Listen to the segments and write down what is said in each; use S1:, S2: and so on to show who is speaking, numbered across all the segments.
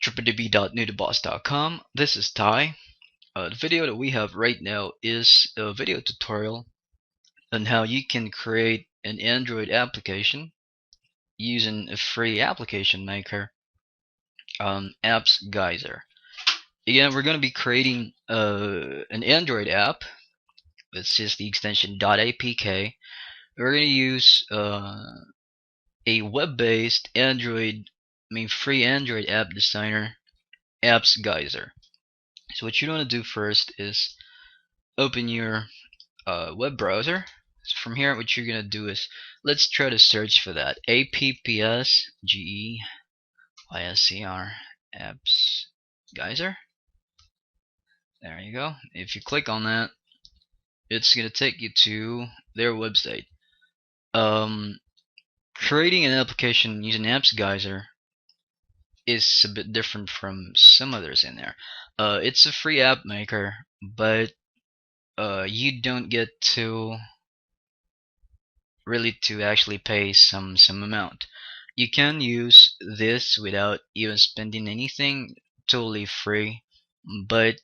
S1: www.newtoboss.com. This is Ty. The video that we have right now is a video tutorial on how you can create an Android application using a free application maker, Apps Geyser. Again, we're going to be creating an Android app. It's just the extension .apk. We're going to use a web-based free Android app designer, Apps Geyser. So what you want to do first is open your web browser. So from here, what you're gonna do is let's try to search for that appsgeyser apps geyser. There you go. If you click on that, it's gonna take you to their website. Creating an application using Apps Geyser is a bit different from some others in there. It's a free app maker, but you don't get to actually pay some amount. You can use this without even spending anything, totally free, but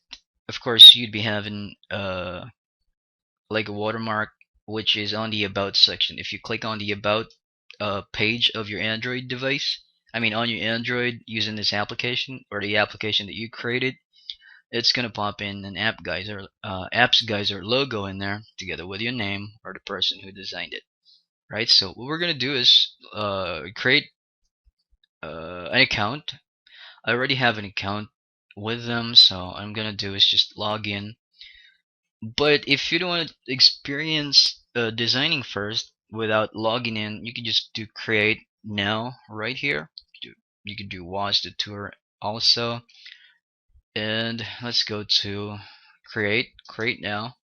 S1: of course you'd be having like a watermark, which is on the about section. If you click on the about page of your Android device, on your Android using this application or the application that you created, it's gonna pop in an Apps Geyser logo in there together with your name or the person who designed it. Right. So what we're gonna do is create an account. I already have an account with them, so what I'm gonna do is just log in. But if you don't want to experience designing first without logging in, you can just do create now right here. You can do watch the tour also, and let's go to create now,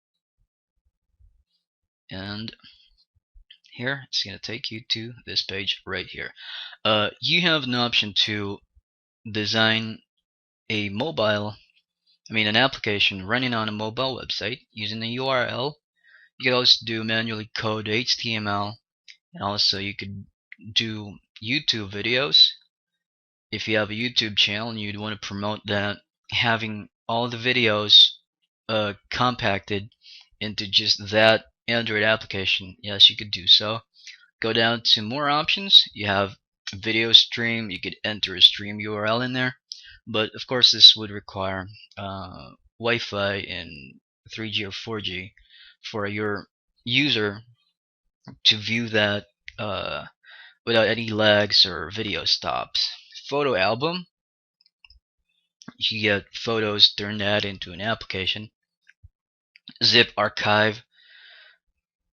S1: and here it's gonna take you to this page right here. You have an option to design a an application running on a mobile website using a URL. You could also do manually code HTML, and also you could do YouTube videos. If you have a YouTube channel and you'd want to promote that, having all the videos compacted into just that Android application, yes, you could do so. Go down to more options. You have video stream. You could enter a stream URL in there, but of course this would require Wi-Fi and 3G or 4G for your user to view that without any lags or video stops. Photo album. You get photos, turn that into an application. Zip archive.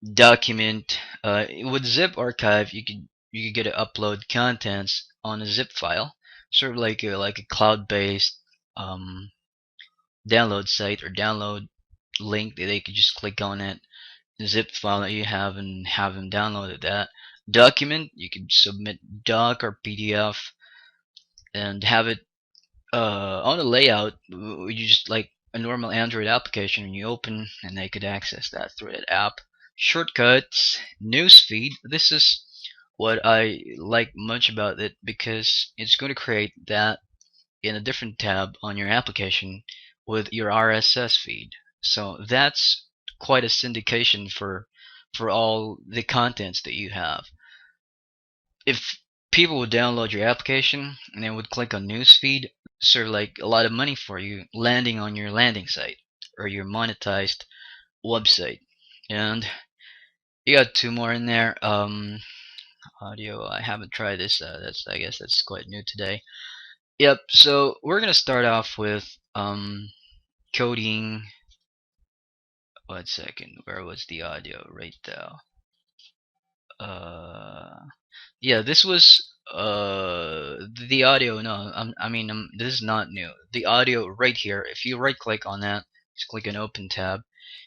S1: Document. With zip archive, you could get to upload contents on a zip file, sort of like a cloud-based download site or download link that they could just click on it, zip file that you have, and have them download that. Document, you can submit doc or PDF and have it on a layout. You just like a normal Android application, and you open, and they could access that through that app. Shortcuts, newsfeed. This is what I like much about it, because it's going to create that in a different tab on your application with your RSS feed. So that's quite a syndication for all the contents that you have. If people would download your application and they would click on newsfeed, sort of like a lot of money for you landing on your landing site or your monetized website. And you got two more in there. Audio, I haven't tried this. I guess that's quite new today. Yep. So we're gonna start off with coding. 1 second. Where was the audio? Right there. Yeah, this was the audio. No, this is not new. The audio right here. If you right click on that, just click on Open tab.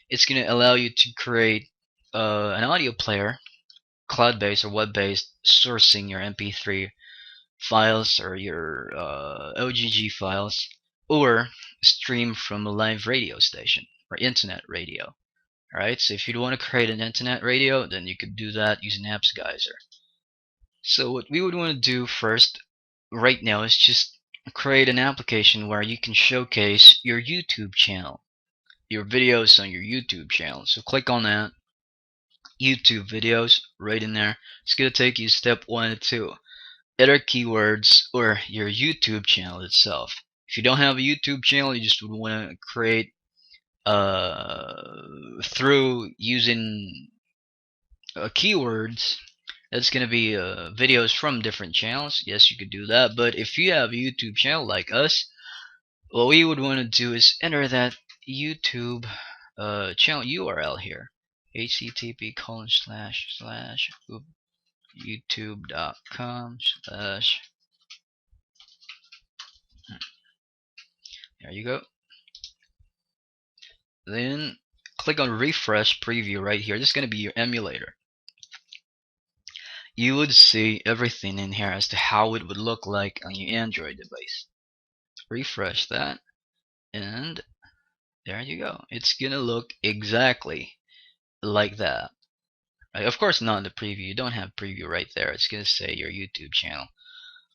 S1: It's gonna allow you to create an audio player, cloud-based or web-based, sourcing your MP3 files or your OGG files, or stream from a live radio station or internet radio. Alright, so if you want to create an internet radio, then you could do that using Apps Geyser. So what we would want to do first, right now, is just create an application where you can showcase your YouTube channel, your videos on your YouTube channel. So click on that, YouTube videos, right in there. It's going to take you step 1 and 2. Enter keywords or your YouTube channel itself. If you don't have a YouTube channel, you just would want to create through using keywords. That's going to be videos from different channels. Yes, you could do that. But if you have a YouTube channel like us, what we would want to do is enter that YouTube channel URL here. http:// there you go. Then click on refresh preview right here. This is going to be your emulator. You would see everything in here as to how it would look like on your Android device. Refresh that, and there you go. It's gonna look exactly like that. Right? Of course, not in the preview. You don't have preview right there. It's gonna say your YouTube channel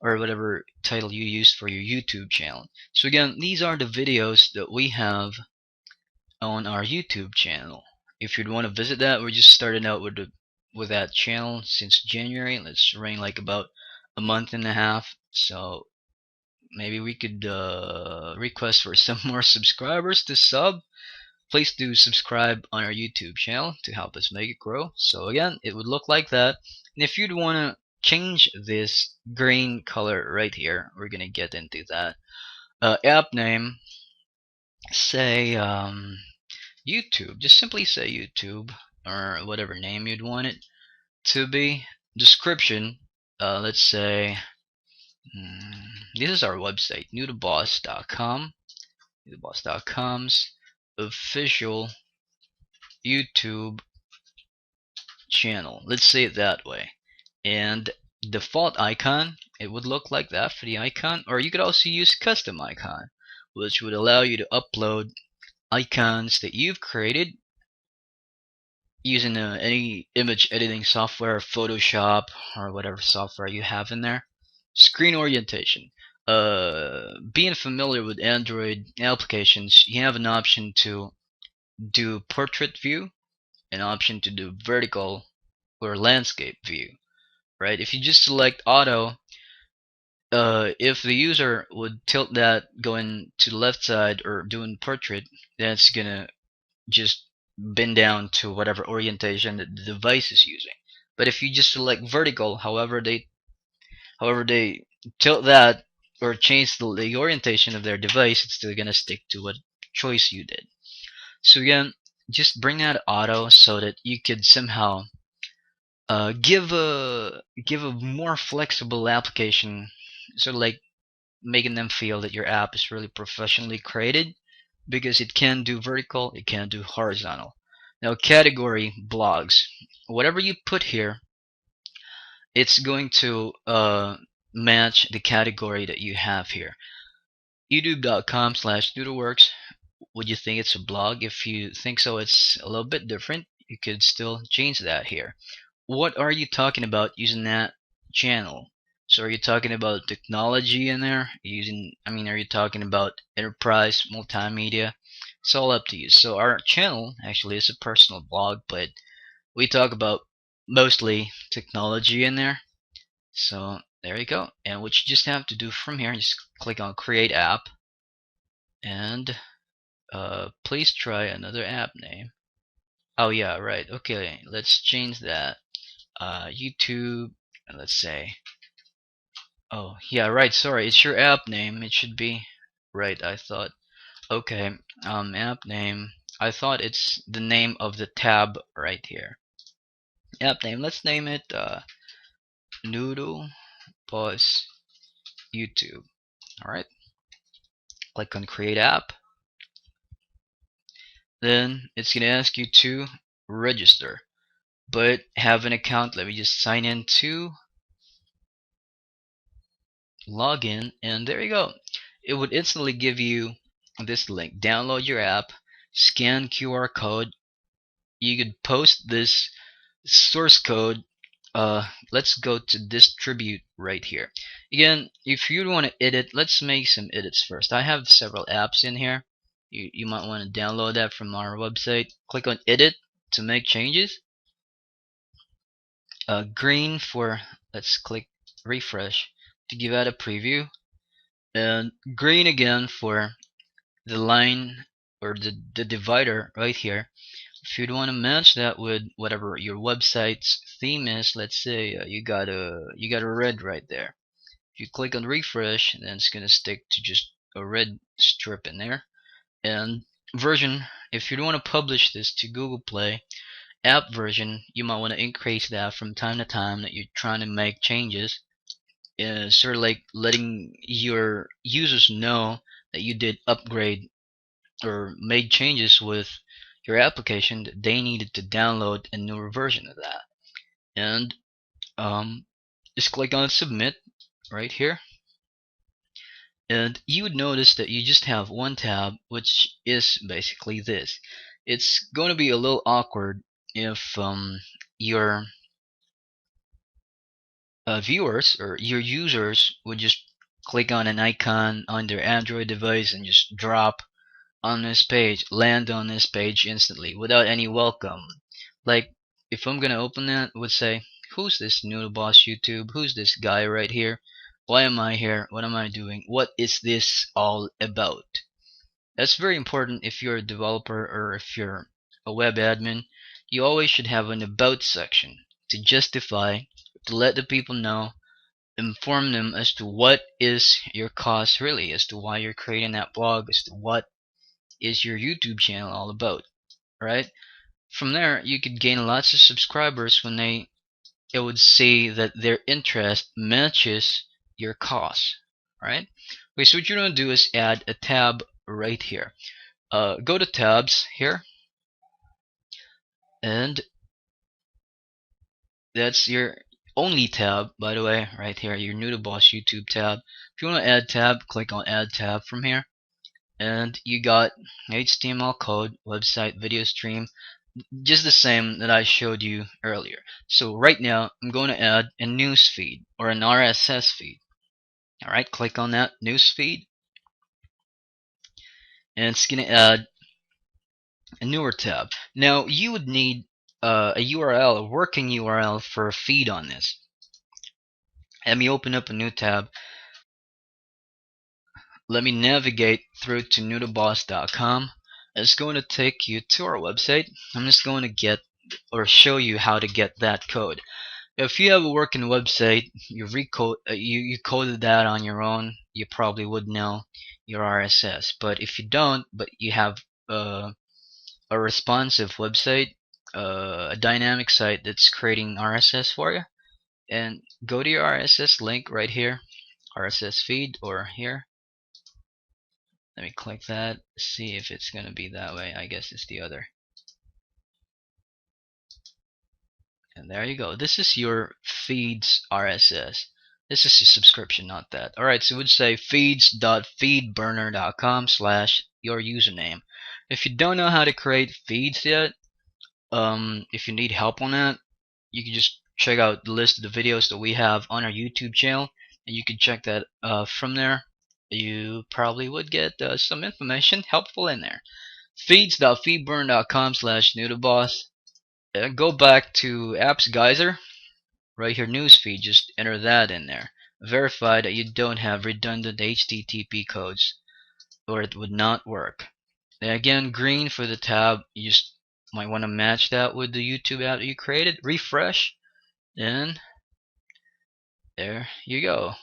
S1: or whatever title you use for your YouTube channel. So again, these are the videos that we have on our YouTube channel. If you'd want to visit that, we're just starting out with that channel since January. Let's run like about a month and a half. So maybe we could request for some more subscribers to sub. Please do subscribe on our YouTube channel to help us make it grow. So again, it would look like that. And if you'd want to change this green color right here, we're gonna get into that. App name, say YouTube. Just simply say YouTube or whatever name you'd want it to be. Description, let's say this is our website, newtoboss.com. newtoboss.com's official YouTube channel. Let's say it that way. And default icon, it would look like that for the icon, or you could also use custom icon, which would allow you to upload icons that you've created using any image editing software, Photoshop, or whatever software you have in there. Screen orientation. Being familiar with Android applications, you have an option to do portrait view, an option to do vertical or landscape view, right? If you just select auto, if the user would tilt that going to the left side or doing portrait, then it's gonna just bend down to whatever orientation that the device is using. But if you just select vertical, however they tilt that or change the orientation of their device, it's still gonna stick to what choice you did. So again, just bring that auto so that you could somehow give a more flexible application, sort of like making them feel that your app is really professionally created, because it can do vertical, it can do horizontal. Now, category blogs, whatever you put here, it's going to match the category that you have here. youtube.com/noodleworks. Would you think it's a blog? If you think so, it's a little bit different. You could still change that here. What are you talking about using that channel? So are you talking about technology in there? Are you talking about enterprise, multimedia? It's all up to you. So our channel actually is a personal blog, but we talk about mostly technology in there. So there you go. And what you just have to do from here, just click on Create App, and please try another app name. Oh yeah, right. Okay, let's change that. YouTube, and let's say, oh yeah, right, sorry, it's your app name. It should be right, I thought. Okay, app name, I thought it's the name of the tab right here. App name, let's name it Noodle Boss YouTube. Alright, click on Create App. Then it's gonna ask you to register, but have an account. Let me just sign in to login, and there you go. It would instantly give you this link. Download your app, scan QR code. You could post this source code let's go to distribute right here. Again, if you want to edit, let's make some edits first. I have several apps in here. You might want to download that from our website. Click on edit to make changes. Green for, let's click refresh to give out a preview, and green again for the line or the divider right here. If you'd want to match that with whatever your website's theme is, let's say you got a red right there. If you click on refresh, then it's gonna stick to just a red strip in there. And version, if you want to publish this to Google Play, app version, you might want to increase that from time to time that you're trying to make changes. Sort of like letting your users know that you did upgrade or made changes with your application, that they needed to download a newer version of that. And just click on submit right here, and you would notice that you just have one tab, which is basically this. It's going to be a little awkward if your viewers or your users would just click on an icon on their Android device and just drop on this page, land on this page instantly without any welcome. Like, if I'm gonna open that, it would say, who's this Noodle Boss YouTube? Who's this guy right here? Why am I here? What am I doing? What is this all about? That's very important if you're a developer or if you're a web admin. You always should have an about section to justify, to let the people know, inform them as to what is your cause really, as to why you're creating that blog, as to what is your YouTube channel all about, right? From there, you could gain lots of subscribers when it would see that their interest matches your cause, right? Okay, so what you're going to do is add a tab right here. Go to tabs here, and that's your only tab, by the way, right here, your Noodle Boss YouTube tab. If you want to add tab, click on add tab from here, and you got HTML code, website, video stream, just the same that I showed you earlier. So right now, I'm going to add a news feed or an RSS feed. Alright, click on that news feed, and it's going to add a newer tab. Now, you would need a URL, a working URL for a feed on this. Let me open up a new tab. Let me navigate through to noodleboss.com. It's going to take you to our website. I'm just going to get or show you how to get that code. If you have a working website, you coded that on your own, you probably would know your RSS. But if you don't, but you have a responsive website, a dynamic site that's creating RSS for you, and go to your RSS link right here, RSS feed, or here. Let me click that, see if it's going to be that way. I guess it's the other. And there you go. This is your feeds RSS. This is your subscription, not that. Alright, so it would say feeds.feedburner.com/your username. If you don't know how to create feeds yet, if you need help on that, you can just check out the list of the videos that we have on our YouTube channel, and you can check that from there. You probably would get some information helpful in there. Feeds.feedburner.com/noodleboss. Go back to Apps Geyser, right here, newsfeed. Just enter that in there. Verify that you don't have redundant HTTP codes, or it would not work. And again, green for the tab. You just might want to match that with the YouTube app that you created. Refresh, and there you go.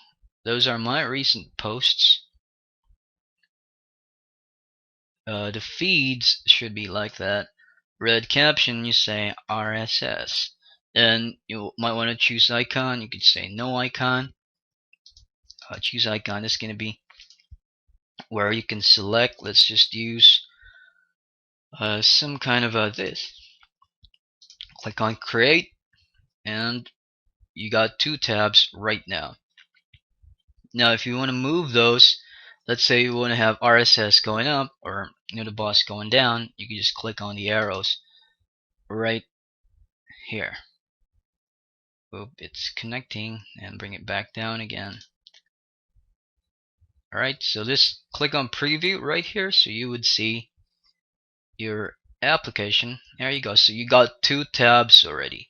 S1: Those are my recent posts. The feeds should be like that. Red caption, you say RSS. And you might want to choose icon. You could say no icon. Choose icon. This is going to be where you can select. Let's just use some kind of this. Click on create, and you got two tabs right now. Now, if you want to move those, let's say you want to have RSS going up or Noodle Boss going down, you can just click on the arrows right here. Oop, it's connecting, and bring it back down again. Alright, so just click on preview right here so you would see your application. There you go. So you got two tabs already.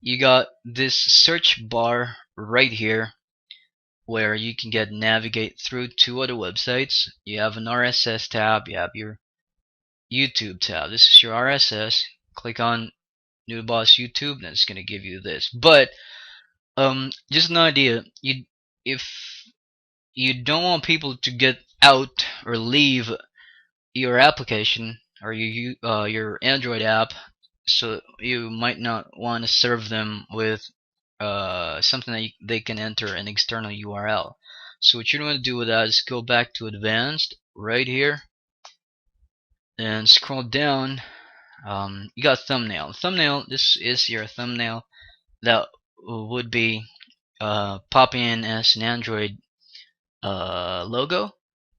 S1: You got this search bar right here where you can navigate through two other websites. You have an RSS tab, you have your YouTube tab. This is your RSS. Click on New Boss YouTube, and it's gonna give you this. But just an idea. If you don't want people to get out or leave your application or your Android app, so you might not want to serve them with something that they can enter an external URL. So what you want to do with that is go back to advanced right here and scroll down. You got thumbnail. Thumbnail. This is your thumbnail that would be popping in as an Android logo.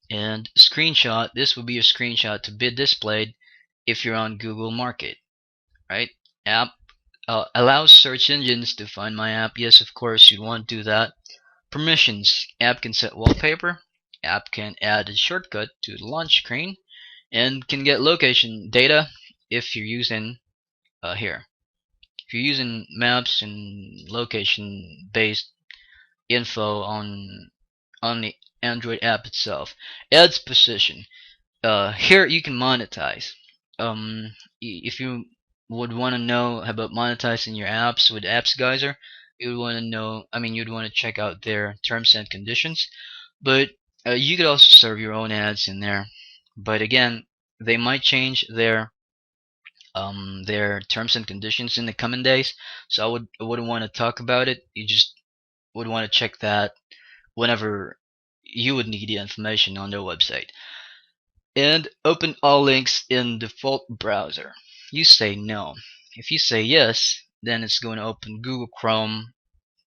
S1: And screenshot. This will be a screenshot to be displayed if you're on Google Market. Right? App allows search engines to find my app. Yes, of course, you'd want to do that. Permissions. App can set wallpaper. App can add a shortcut to the launch screen, and can get location data if you're using here. If you're using maps and location based info on the Android app itself. Ads position. Here you can monetize. If you would want to know about monetizing your apps with Apps Geyser, you would want to know. I mean, you'd want to check out their terms and conditions. But you could also serve your own ads in there. But again, they might change their terms and conditions in the coming days. So I wouldn't want to talk about it. You just would want to check that whenever you would need the information on their website. And open all links in default browser. You say no. If you say yes, then it's going to open Google Chrome.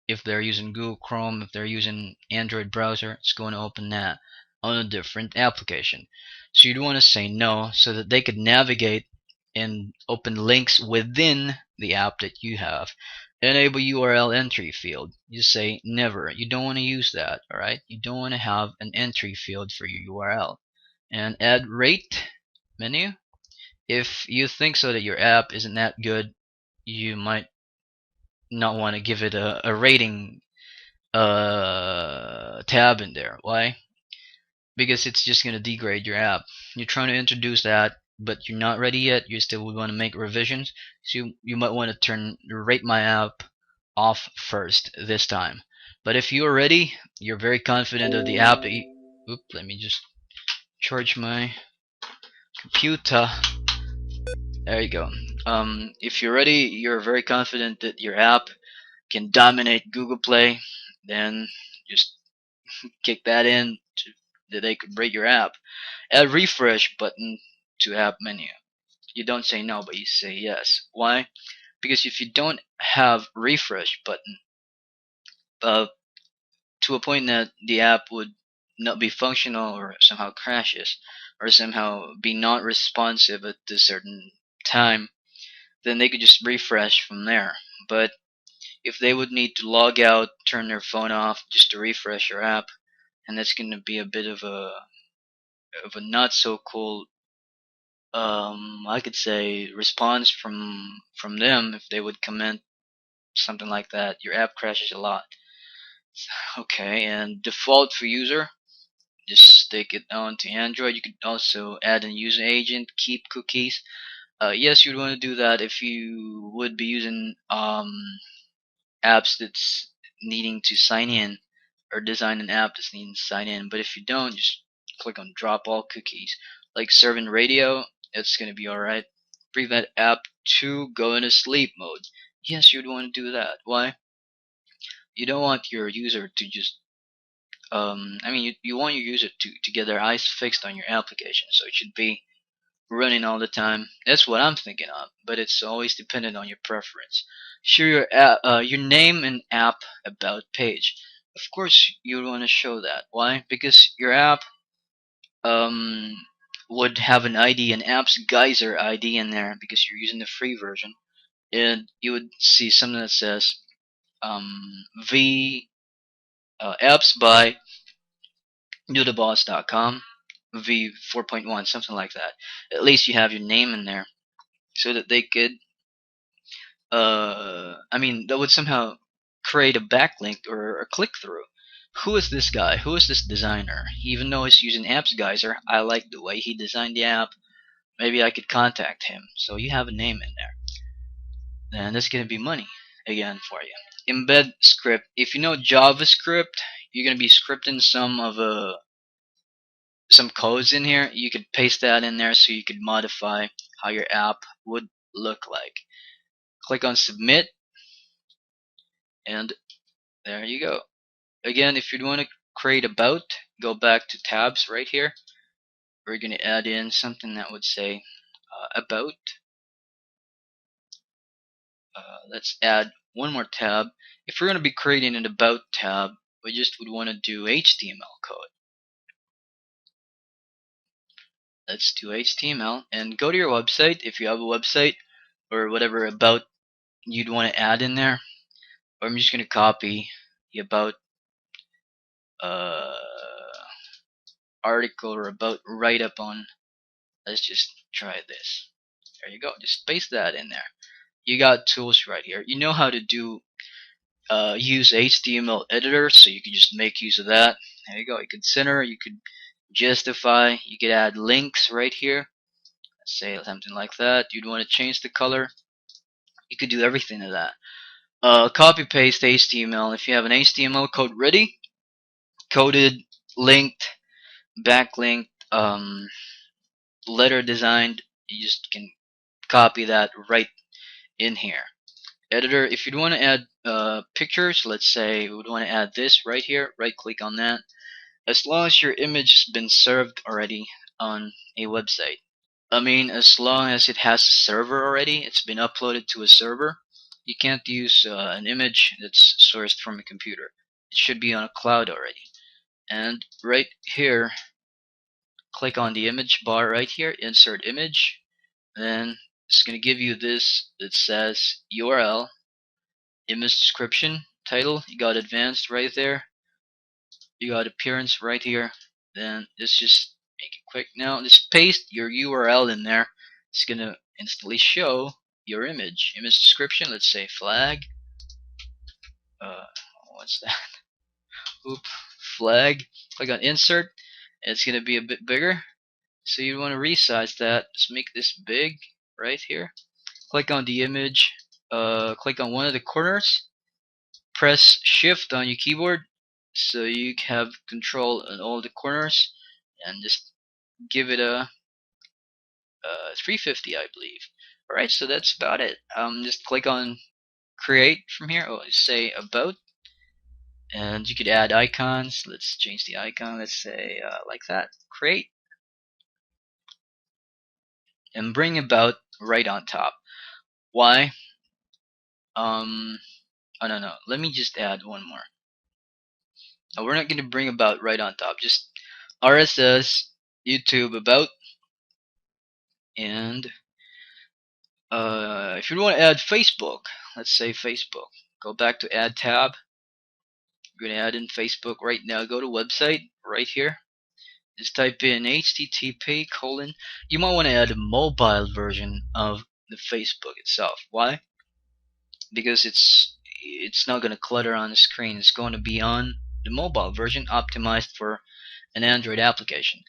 S1: If they're using Google Chrome, if they're using Android browser, it's going to open that on a different application. So you'd want to say no so that they could navigate and open links within the app that you have. Enable URL entry field. You say never. You don't want to use that, alright? You don't want to have an entry field for your URL. And add rate menu. If you think so that your app isn't that good, you might not want to give it a rating tab in there. Why? Because it's just going to degrade your app. You're trying to introduce that, but you're not ready yet. You still would want to make revisions. So you might want to turn rate my app off first this time. But if you're ready, you're very confident of the app that you... Oop, let me just charge my computer. There you go. If you're ready, you're very confident that your app can dominate Google Play, then just kick that in that they could rate your app. Add refresh button to app menu. You don't say no, but you say yes. Why? Because if you don't have refresh button, to a point that the app would not be functional or somehow crashes or somehow be not responsive at a certain time, then they could just refresh from there. But if they would need to log out, turn their phone off just to refresh your app, and that's going to be a bit of a not so cool I could say response from them if they would comment something like that. Your app crashes a lot. Okay, and default for user, just stick it on to Android. You could also add a user agent, keep cookies. Yes, you'd want to do that if you would be using apps that's needing to sign in, or design an app that's needing to sign in. But if you don't, just click on drop all cookies. Like serving radio, it's going to be alright. Prevent app to go into sleep mode. Yes, you'd want to do that. Why? You don't want your user to just you want your user to get their eyes fixed on your application, so it should be running all the time. That's what I'm thinking of, but it's always dependent on your preference. Share your name and app about page. Of course, you want to show that. Why? Because your app um, would have an ID, an Apps Geyser ID in there, because you're using the free version, and you would see something that says v apps by newtoboss.com v 4.1, something like that. At least you have your name in there so that they could I mean, that would somehow create a backlink or a click through. Who is this guy? Who is this designer? Even though he's using Apps Geyser, I like the way he designed the app. Maybe I could contact him. So you have a name in there. And that's going to be money again for you. Embed script. If you know JavaScript, you're going to be scripting some codes in here. You could paste that in there so you could modify how your app would look like. Click on submit, and there you go. Again, if you want to create about, go back to tabs right here. We're going to add in something that would say about. Let's add one more tab. If we're going to be creating an about tab, we just would want to do HTML code. Let's do HTML and go to your website if you have a website or whatever about you'd want to add in there. Or I'm just going to copy the about article or about write up on. Let's just try this. There you go. Just paste that in there. You got tools right here. You know how to do use HTML editor, so you can just make use of that. There you go. You could center, you could justify, you could add links right here. Let's say something like that. You'd want to change the color. You could do everything to that. Copy paste HTML. If you have an HTML code ready, coded, linked, backlinked, letter designed, you just can copy that right in here. Editor, if you'd want to add pictures, let's say we would want to add this right here, right click on that. As long as your image has been served already on a website. I mean, as long as it has a server already, it's been uploaded to a server. You can't use an image that's sourced from a computer. It should be on a cloud already. And right here, click on the image bar right here, insert image. Then it's going to give you this that says URL, image description, title. You got advanced right there. You got appearance right here. Then let's just make it quick now. Just paste your URL in there. It's going to instantly show your image. Image description, let's say flag. What's that? Oop, flag. Click on insert. And it's going to be a bit bigger. So you want to resize that. Just make this big right here. Click on the image. Click on one of the corners. Press shift on your keyboard so you have control on all the corners, and just give it a 350, I believe. Alright, so that's about it. Just click on create from here. Oh, say about, and you could add icons. Let's change the icon. Let's say like that. Create, and bring about right on top. Why? Oh no, let me just add one more. No, we're not going to bring about right on top. Just RSS, YouTube about, and if you want to add Facebook, let's say Facebook. Go back to add tab. We're going to add in Facebook right now. Go to website right here. Just type in http colon. You might want to add a mobile version of the Facebook itself. Why? Because it's not going to clutter on the screen. It's going to be on the mobile version, optimized for an Android application.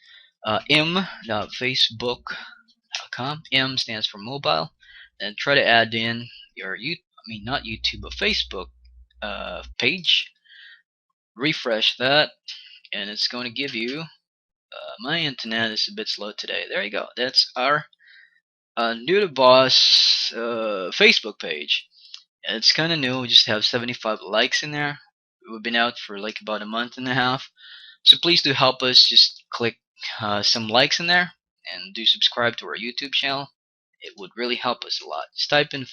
S1: m.facebook.com. M stands for mobile, and try to add in your not YouTube, but Facebook page. Refresh that, and it's going to give you. My internet is a bit slow today. There you go. That's our new to boss Facebook page. It's kind of new. We just have 75 likes in there. We've been out for like about a month and a half. So please do help us. Just click some likes in there and do subscribe to our YouTube channel. It would really help us a lot. Just type in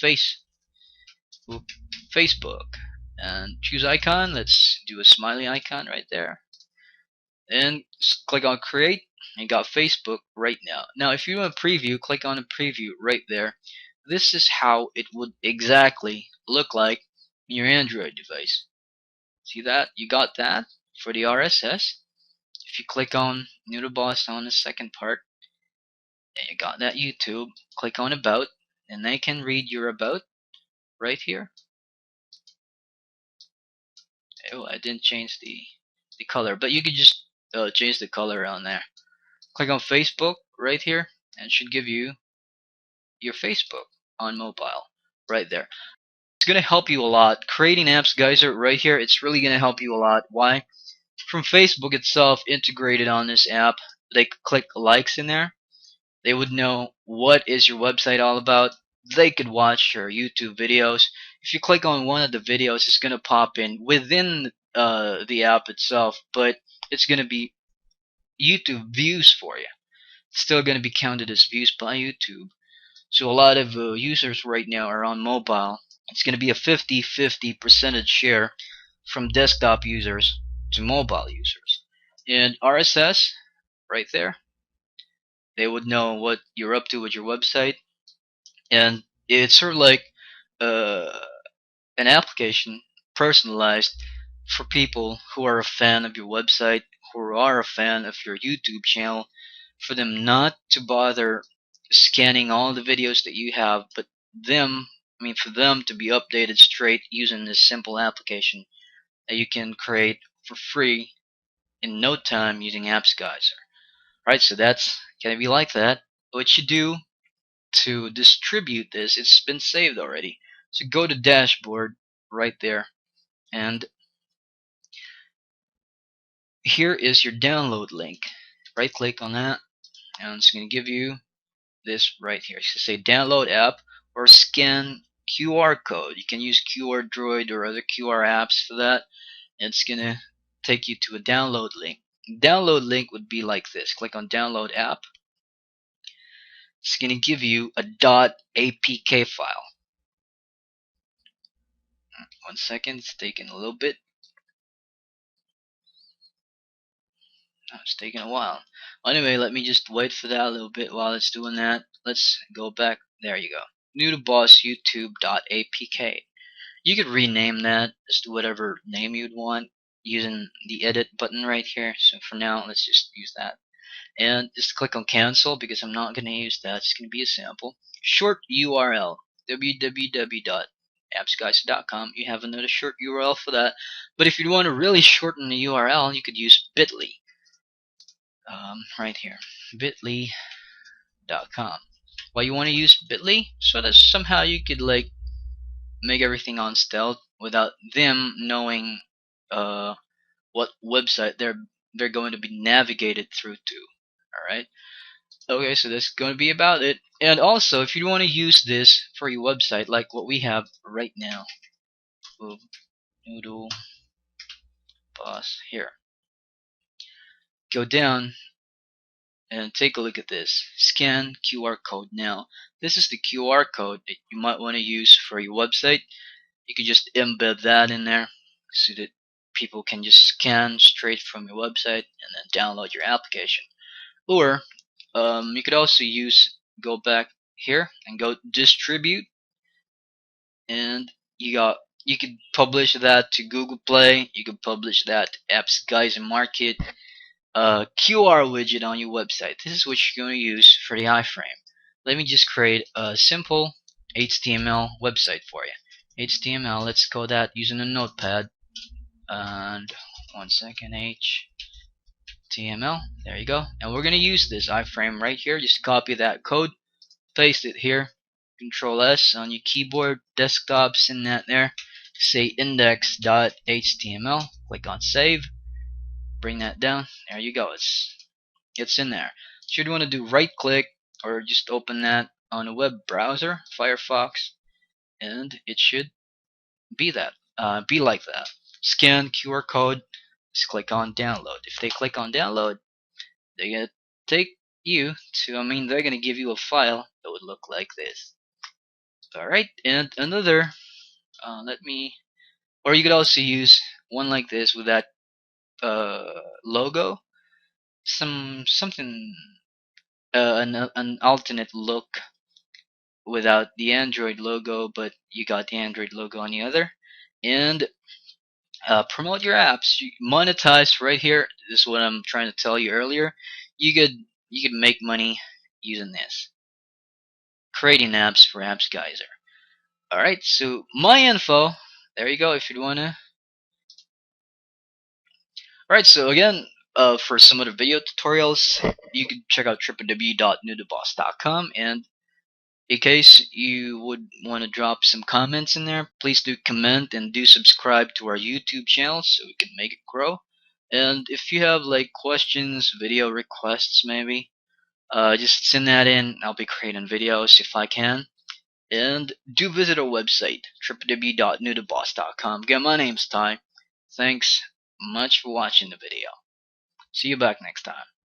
S1: Facebook and choose icon. Let's do a smiley icon right there. And click on create. And got Facebook right now. Now if you want a preview, click on a preview right there. This is how it would exactly look like in your Android device. See that? You got that for the RSS. If you click on New to Boss on the second part, and you got that YouTube, click on About, and they can read your About right here. Oh, I didn't change the color, but you could just change the color on there. Click on Facebook right here, and it should give you your Facebook on mobile right there. It's gonna help you a lot. Creating apps, guys, are right here. It's really gonna help you a lot. Why? From Facebook itself integrated on this app, they click likes in there. They would know what is your website all about. They could watch your YouTube videos. If you click on one of the videos, it's gonna pop in within the app itself, but it's gonna be YouTube views for you. It's still gonna be counted as views by YouTube. So a lot of users right now are on mobile. It's going to be a 50-50 percentage share from desktop users to mobile users. And RSS, right there, they would know what you're up to with your website. And it's sort of like uh, an application personalized for people who are a fan of your website, who are a fan of your YouTube channel, for them not to bother scanning all the videos that you have, but for them to be updated straight using this simple application that you can create for free in no time using AppsGeyser. Right, so that's gonna be like that. What you do to distribute this, it's been saved already. So go to dashboard right there, and here is your download link. Right click on that, and it's going to give you this right here. It's going to say download app or scan QR code. You can use QR Droid or other QR apps for that. It's going to take you to a download link. Download link would be like this. Click on download app. It's going to give you a .apk file. One second, it's taking a little bit. It's taking a while. Anyway, let me just wait for that a little bit while it's doing that. Let's go back. There you go. New to boss YouTube.apk. You could rename that as to whatever name you'd want using the edit button right here. So for now, let's just use that. And just click on cancel because I'm not going to use that. It's going to be a sample. Short URL www.appsgeyser.com. You have another short URL for that. But if you want to really shorten the URL, you could use bit.ly. Right here, bit.ly.com. Why you want to use bit.ly? So that somehow you could like make everything on stealth without them knowing what website they're going to be navigated through to. All right. Okay, so that's going to be about it. And also, if you want to use this for your website, like what we have right now, Noodle Boss here. Go down and take a look at this. Scan QR code now. This is the QR code that you might want to use for your website. You could just embed that in there so that people can just scan straight from your website and then download your application. Or you could also go back here and go distribute, and you could publish that to Google Play. You could publish that to AppsGeyser Market. QR widget on your website. This is what you're going to use for the iframe. Let me just create a simple HTML website for you. HTML, let's code that using a notepad. And one second, HTML. There you go. And we're going to use this iframe right here. Just copy that code, paste it here. Control S on your keyboard, desktop, send that there. Say index.html. Click on save. Bring that down. There you go. It's in there. So you'd want to do right click or just open that on a web browser, Firefox, and it should be like that. Scan QR code. Just click on download. If they click on download, they're gonna take you to. They're gonna give you a file that would look like this. All right, and another. Or you could also use one like this with that logo. Something an alternate look without the Android logo, but you got the Android logo on the other. and promote your apps. You monetize right here. This is what I'm trying to tell you earlier. You could you could make money using this. Creating apps for Apps Geyser. Alright, so my info. There you go if you'd wanna. Alright, so again, for some other video tutorials, you can check out www.newtoboss.com, and in case you would want to drop some comments in there, please do comment and do subscribe to our YouTube channel so we can make it grow. And if you have like questions, video requests maybe, just send that in. I'll be creating videos if I can. And do visit our website, www.newtoboss.com. Again, my name's Ty. Thanks much for watching the video. See you back next time.